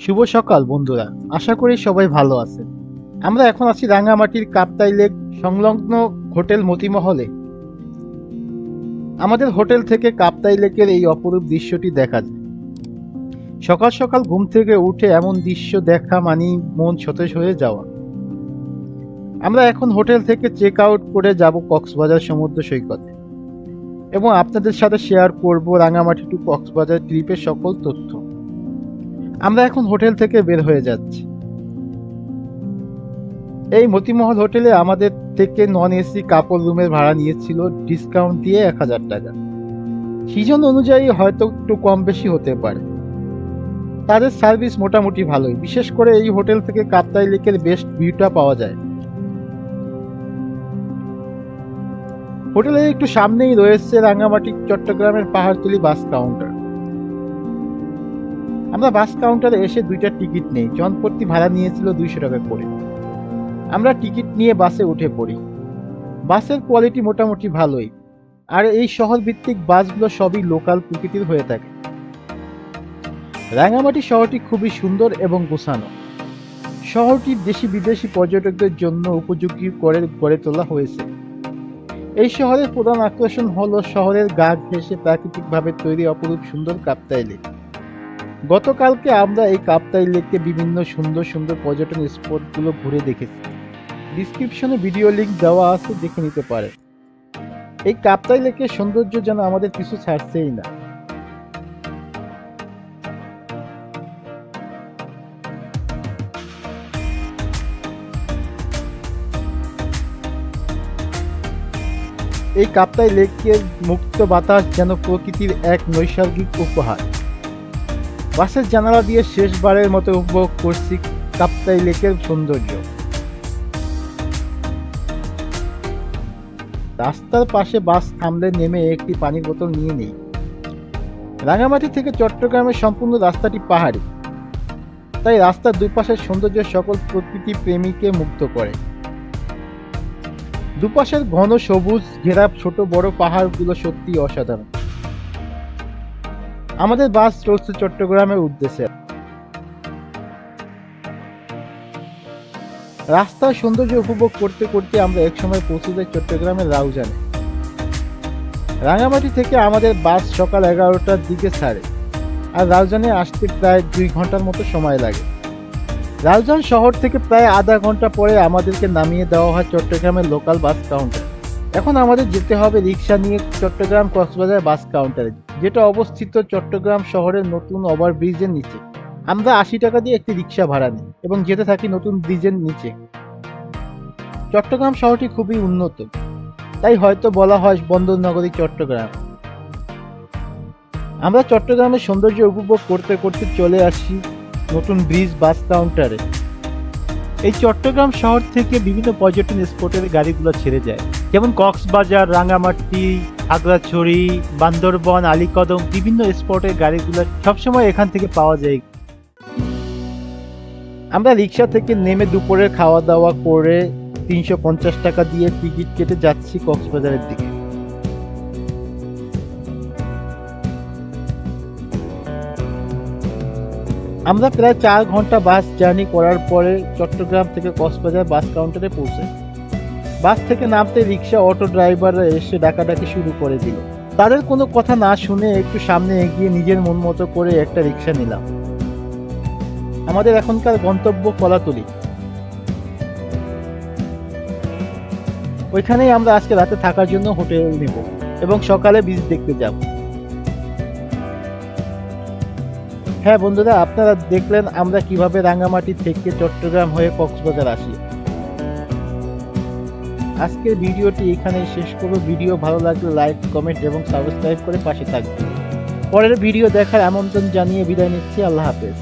শুভ সকাল বন্ধুরা, আশা করি সবাই ভালো আছেন। আমরা এখন আছি রাঙামাটির কাপ্তাই লেক সংলগ্ন হোটেল মতিমহলে। আমাদের হোটেল থেকে কাপ্তাই লেকের এই অপরূপ দৃশ্যটি দেখা যায়। সকাল সকাল ঘুম থেকে উঠে এমন দৃশ্য দেখা মানেই মন সতেজ হয়ে যাওয়া। আমরা এখন হোটেল থেকে চেক আউট করে যাব কক্সবাজার সমুদ্র সৈকতে এবং আপনাদের সাথে শেয়ার করব রাঙামাটি টু কক্সবাজার ট্রিপের সকল তথ্য। আমরা এখন হোটেল থেকে বের হয়ে যাচ্ছি। এই মতিমহল হোটেলে আমাদের থেকে নন এসি কাপড় রুমের ভাড়া নিয়েছিল ডিসকাউন্ট দিয়ে 1000 টাকা। সিজন অনুযায়ী হয়তো একটু কম বেশি হতে পারে। তাদের সার্ভিস মোটামুটি ভালোই, বিশেষ করে এই হোটেল থেকে কাপ্তাই লেকের বেস্ট ভিউটা পাওয়া যায়। হোটেলের একটু সামনেই রয়েছে রাঙামাটি চট্টগ্রামের পাহাড়তলি বাস কাউন্টার। আমরা বাস কাউন্টারে এসে দুইটা টিকিট নেই, জনপ্রতি ভাড়া নিয়েছিল 200 টাকা করে। আমরা টিকিট নিয়ে বাসে উঠে পড়ি। বাসের কোয়ালিটি মোটামুটি ভালোই, আর এই শহর ভিত্তিক বাসগুলো সবই লোকাল প্রকৃতির হয়ে থাকে। রাঙামাটি শহরটি খুবই সুন্দর এবং গোছানো। শহরটি দেশি বিদেশি পর্যটকদের জন্য উপযোগী করে গড়ে তোলা হয়েছে। এই শহরের প্রধান আকর্ষণ হলো শহরের গা ঘেঁষে প্রাকৃতিকভাবে তৈরি অপরূপ সুন্দর কাপ্তাই লেক। গতকালকে আমরা এই কাপ্তাই লেকে বিভিন্ন সুন্দর সুন্দর পর্যটন স্পটগুলো ঘুরে দেখেছি। ডিসক্রিপশনে ভিডিও লিংক দেওয়া আছে, দেখে নিতে পারে। এই কাপ্তাই লেকের সৌন্দর্য যেন আমাদের কিছু ছাড়ছেই না। এই কাপ্তাই লেকের মুক্ত বাতাস যেন প্রকৃতির এক নৈসর্গিক উপহার। বাসের জানালা দিয়ে শেষবারের মতো উপভোগ করছি কাপ্তাই লেকের সৌন্দর্য। রাস্তার পাশে বাস থামলে নেমে একটি পানির বোতল নিয়ে নেই। রাঙামাটি থেকে চট্টগ্রামের সম্পূর্ণ রাস্তাটি পাহাড়ি, তাই রাস্তার দুপাশের সৌন্দর্য সকল প্রকৃতি প্রেমীকে মুগ্ধ করে। দুপাশের ঘন সবুজ ঘেরা ছোট বড় পাহাড়গুলো সত্যি অসাধারণ। আমাদের বাস চলছে চট্টগ্রামের উদ্দেশ্যে। রাস্তার সৌন্দর্য উপভোগ করতে করতে আমরা একসময় পৌঁছে যাই চট্টগ্রামের রাউজানে। রাঙামাটি থেকে আমাদের বাস সকাল 11টার দিকে ছাড়ে, আর রাউজানে আসতে প্রায় 2 ঘন্টার মতো সময় লাগে। রাউজান শহর থেকে প্রায় আধা ঘন্টা পরে আমাদেরকে নামিয়ে দেওয়া হয় চট্টগ্রামের লোকাল বাস কাউন্টার। এখন আমাদের যেতে হবে রিক্সা নিয়ে চট্টগ্রাম কক্সবাজার বাস কাউন্টারে, যেটা অবস্থিত চট্টগ্রাম শহরের নতুন ওভারব্রিজের নিচে। আমরা 80 টাকা দিয়ে একটি রিক্সা ভাড়া নিই এবং যেতে থাকি নতুন ব্রিজের নিচে। চট্টগ্রাম শহরটি খুবই উন্নত, তাই হয়তো বলা হয় বন্দর নগরী চট্টগ্রাম। আমরা চট্টগ্রামের সৌন্দর্য উপভোগ করতে করতে চলে আসি নতুন ব্রিজ বাস কাউন্টারে। এই চট্টগ্রাম শহর থেকে বিভিন্ন পর্যটন স্পটের গাড়িগুলো ছেড়ে যায়, যেমন কক্সবাজার, রাঙামাটি, খাগড়াছড়ি, বান্দরবন, আলীকদম। বিভিন্ন স্পটের গাড়িগুলো সবসময় এখান থেকে পাওয়া যায়। আমরা রিক্সা থেকে নেমে দুপুরের খাওয়া দাওয়া করে 350 টাকা দিয়ে টিকিট কেটে যাচ্ছি কক্সবাজারের দিকে। আমরা প্রায় 4 ঘন্টা বাস জার্নি করার পরে চট্টগ্রাম থেকে কক্সবাজার বাস কাউন্টারে পৌঁছে। বাস থেকে নামতে রিক্সা অটো ড্রাইভাররা এসে ডাকাডাকি শুরু করে দিল। তাদের কোনো কথা না শুনে একটু সামনে এগিয়ে নিজের মন মতো করে একটা রিক্সা নিলাম। আমাদের এখনকার গন্তব্য কলাতলি। ওইখানেই আমরা আজকে রাতে থাকার জন্য হোটেল নেব এবং সকালে বিচ দেখতে যাব। হ্যাঁ বন্ধুরা, আপনারা দেখলেন আমরা কিভাবে রাঙামাটি থেকে চট্টগ্রাম হয়ে কক্সবাজার আসি। আজকের ভিডিওটি এখানেই শেষ করব। ভিডিও ভালো লাগলে লাইক, কমেন্ট এবং সাবস্ক্রাইব করে পাশে থাকবেন। পরের ভিডিও দেখার আমন্ত্রণ জানিয়ে বিদায় নিচ্ছি। আল্লাহ হাফেজ।